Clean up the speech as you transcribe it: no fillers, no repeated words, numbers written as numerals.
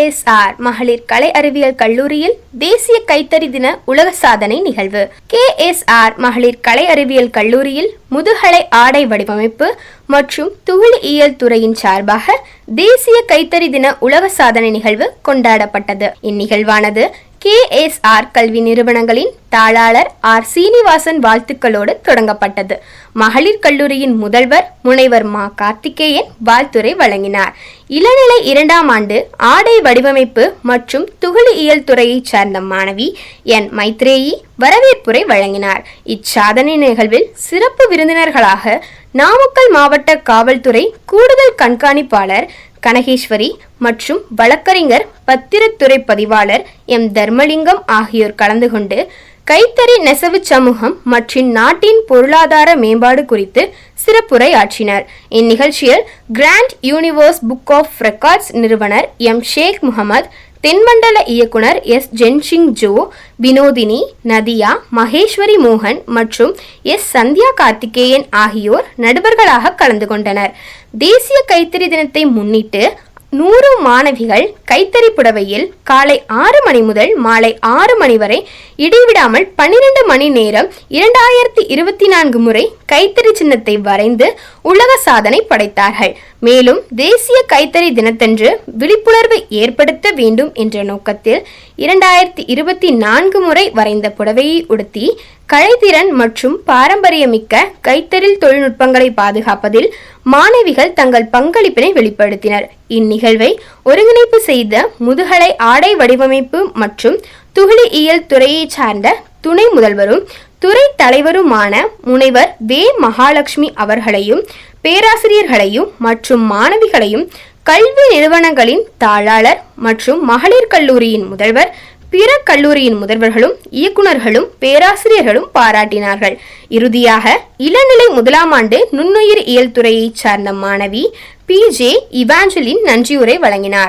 KSR மகளிர் கலை அறிவியல் கல்லூரியில் தேசிய கைத்தறி தின உலக சாதனை நிகழ்வு. KSR மகளிர் கலை அறிவியல் கல்லூரியில் முதுகலை ஆடை வடிவமைப்பு மற்றும் துகிலியல் துறையின் சார்பாக தேசிய கைத்தறி தின உலக சாதனை நிகழ்வு கொண்டாடப்பட்டது. இந்நிகழ்வானது KSR கல்வி நிறுவனங்களின் தாளாளர் R. சீனிவாசன் வாழ்த்துக்களோடு தொடங்கப்பட்டது. மகளிர் கல்லூரியின் முதல்வர் முனைவர் மா. கார்த்திகேயன் வாழ்த்துரை வழங்கினார். இளநிலை 2ஆம் ஆண்டு ஆடை வடிவமைப்பு மற்றும் துகிலியல் துறையைச் சார்ந்த மாணவி N. மைத்ரேயி வரவேற்புரை வழங்கினார். இச்சாதனை நிகழ்வில் சிறப்பு விருந்தினர்களாக நாமக்கல் மாவட்ட காவல்துறை கூடுதல் கண்காணிப்பாளர் கனகேஸ்வரி மற்றும் வழக்கறிஞர் பத்திரத்துறை பதிவாளர் M. தர்மலிங்கம் ஆகியோர் கலந்து கொண்டு கைத்தறி நெசவு சமூகம் மற்றும் நாட்டின் பொருளாதார மேம்பாடு குறித்து சிறப்புரை ஆற்றினர். இந்நிகழ்ச்சியில் Grand Universe Book of Records நிறுவனர் M. ஷேக் முகமது, தென்மண்டல இயக்குனர் S. ஜென்சிங் ஜோ, வினோதினி, நதியா, மகேஸ்வரி மோகன் மற்றும் S. சந்தியா கார்த்திகேயன் ஆகியோர் நடுவர்களாக கலந்து கொண்டனர். தேசிய கைத்தறி தினத்தை முன்னிட்டு 100 மாணவிகள் கைத்தறி புடவையில் காலை 6 மணி முதல் மாலை 6 மணி வரை இடைவிடாமல் 12 மணி நேரம் 2024 முறை கைத்தறி சின்னத்தை வரைந்து உலக சாதனை படைத்தார்கள். மேலும் தேசிய கைத்தறி தினத்தன்று விழிப்புணர்வு ஏற்படுத்த வேண்டும் என்ற நோக்கத்தில் 2024 முறை வரைந்த புடவையை உடுத்தி கலைத்திறன் மற்றும் பாரம்பரியமிக்க கைத்தறில் தொழில்நுட்பங்களை பாதுகாப்பதில் மாணவிகள் தங்கள் பங்களிப்பினை வெளிப்படுத்தினர். இந்நிகழ்வை ஒருங்கிணைப்பு செய்த முதுகலை ஆடை வடிவமைப்பு மற்றும் துகிலியல் துறையை சார்ந்த துணை முதல்வரும் துறை தலைவருமான முனைவர் வே. மகாலட்சுமி அவர்களையும் பேராசிரியர்களையும் மற்றும் மாணவிகளையும் கல்வி நிறுவனங்களின் தாளாளர் மற்றும் மகளிர் கல்லூரியின் முதல்வர், பிற கல்லூரியின் முதல்வர்களும் இயக்குநர்களும் பேராசிரியர்களும் பாராட்டினார்கள். இறுதியாக இளநிலை 1ஆம் ஆண்டு நுண்ணுயிர் இயல் துறையை சார்ந்த மாணவி P. J. இவாஞ்சலின் நன்றியுரை வழங்கினார்.